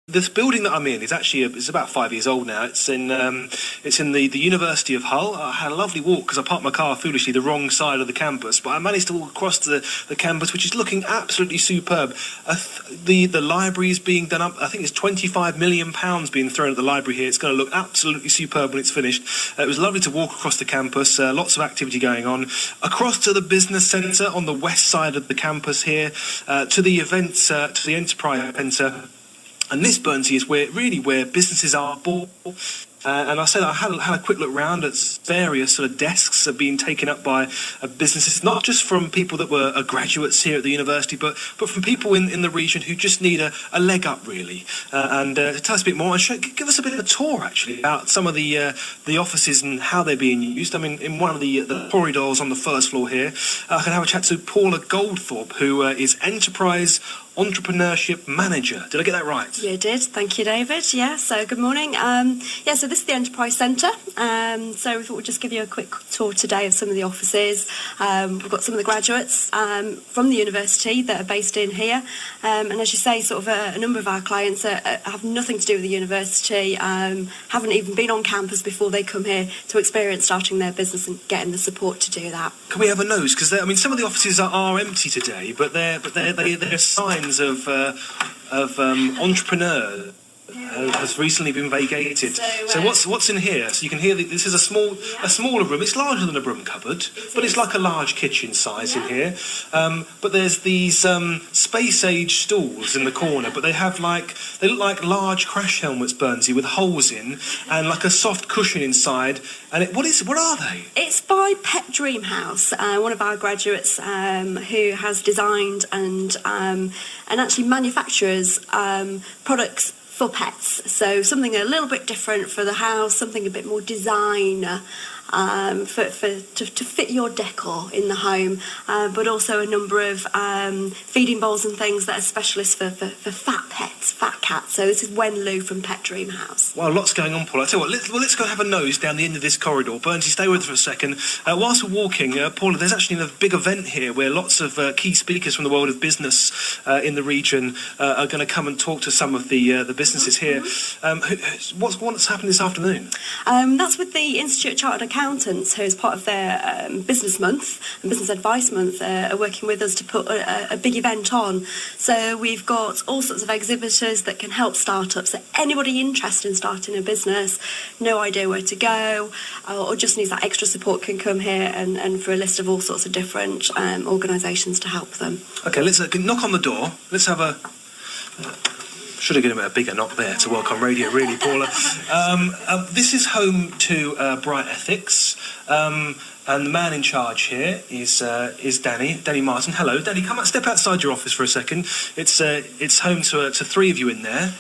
This building that I'm in is actually it's about 5 years old now. It's in the University of Hull. I had a lovely walk because I parked my car foolishly the wrong side of the campus, but I managed to walk across the campus, which is looking absolutely superb. The library is being done up. I think it's £25 million being thrown at the library here. It's going to look absolutely superb when it's finished. It was lovely to walk across the campus. Lots of activity going on. Across to the business centre on the west side of the campus here, to the events, to the Enterprise Centre. And this, Bernsey, is where businesses are born. And I said I had a quick look round at various sort of desks that are being taken up by businesses, not just from people that were graduates here at the university, but from people in the region who just need a leg up, really. And to tell us a bit more, and give us a bit of a tour, actually, about some of the offices and how they're being used. I mean, in one of the corridors on the first floor here, I can have a chat to Paula Gouldthorpe, who is Enterprise Entrepreneurship Manager. Did I get that right? You did. Thank you, David. Yeah, so good morning. So this is the Enterprise Centre. So we thought we'd just give you a quick tour today of some of the offices. We've got some of the graduates from the university that are based in here. And as you say, sort of a number of our clients have nothing to do with the university, haven't even been on campus before they come here to experience starting their business and getting the support to do that. Can we have a nose? Because some of the offices are empty today, but they're signs of entrepreneur has recently been vacated. So what's in here? So you can hear this is a smaller room. It's larger than a broom cupboard, but it's like a large kitchen size in here. But there's these space age stools in the corner, but they look like large crash helmets, Bernsey, with holes in and like a soft cushion inside. And what are they? It's by Pet Dream House, one of our graduates who has designed and actually manufactures products for pets, so something a little bit different for the house, something a bit more designer to fit your decor in the home, but also a number of feeding bowls and things that are specialists for fat pets, fat cats. So this is Wenlu from Pet Dream House. Wow, lots going on, Paul. I tell you what, let's go have a nose down the end of this corridor. Bernsey, stay with us for a second. Whilst we're walking, Paula, there's actually a big event here where lots of key speakers from the world of business in the region are going to come and talk to some of the businesses here. What's happening this afternoon? That's with the Institute of Chartered Accountants, who, as part of their Business Month and Business Advice Month, are working with us to put a big event on. So we've got all sorts of exhibitors that can help startups. So anybody interested in starting a business, no idea where to go, or just needs that extra support, can come here and for a list of all sorts of different organisations to help them. Okay, let's knock on the door. Let's have a... Should have given him a bigger knock there to welcome radio, really, Paula. This is home to Bright Ethics, and the man in charge here is Danny Marten. Hello, Danny. Come out, step outside your office for a second. It's home to three of you in there.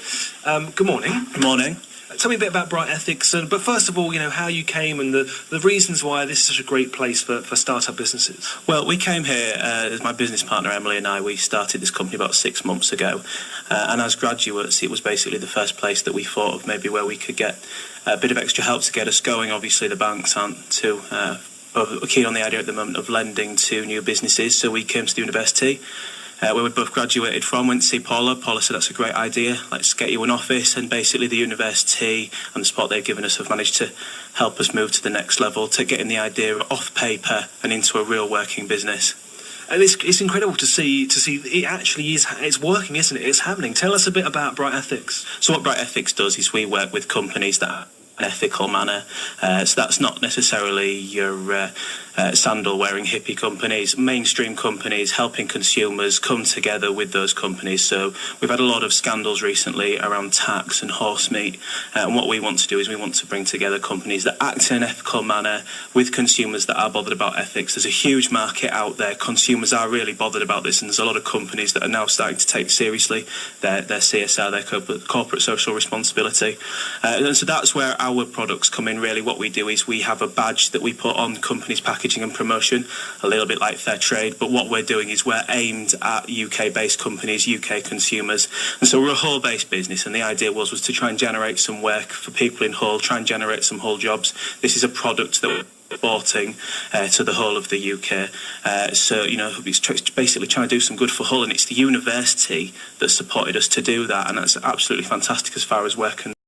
Good morning. Good morning. Tell me a bit about Bright Ethics, but first of all, how you came and the reasons why this is such a great place for start-up businesses. Well, we came here, as my business partner Emily and I, we started this company about 6 months ago, and as graduates, it was basically the first place that we thought of maybe where we could get a bit of extra help to get us going. Obviously, the banks aren't too keen on the idea at the moment of lending to new businesses, so we came to the university. Where we both graduated from, went to see Paula. Paula said, that's a great idea, let's get you an office. And basically the university and the support they've given us have managed to help us move to the next level, to getting the idea off paper and into a real working business. And it's incredible to see it actually it's working, isn't it? It's happening. Tell us a bit about Bright Ethics. So what Bright Ethics does is we work with companies that are an ethical manner. So that's not necessarily your sandal-wearing hippie companies, mainstream companies, helping consumers come together with those companies. So we've had a lot of scandals recently around tax and horse meat. And what we want to do is we want to bring together companies that act in an ethical manner with consumers that are bothered about ethics. There's a huge market out there. Consumers are really bothered about this, and there's a lot of companies that are now starting to take seriously their CSR, their corporate social responsibility. And so that's where our products come in, really. What we do is we have a badge that we put on companies' packaging and promotion, a little bit like fair trade, but what we're doing is we're aimed at UK-based companies, UK consumers, and so we're a Hull-based business, and the idea was to try and generate some work for people in Hull, try and generate some Hull jobs. This is a product that exporting to the whole of the UK. So, it's basically trying to do some good for Hull, and it's the university that supported us to do that, and that's absolutely fantastic as far as we're concerned.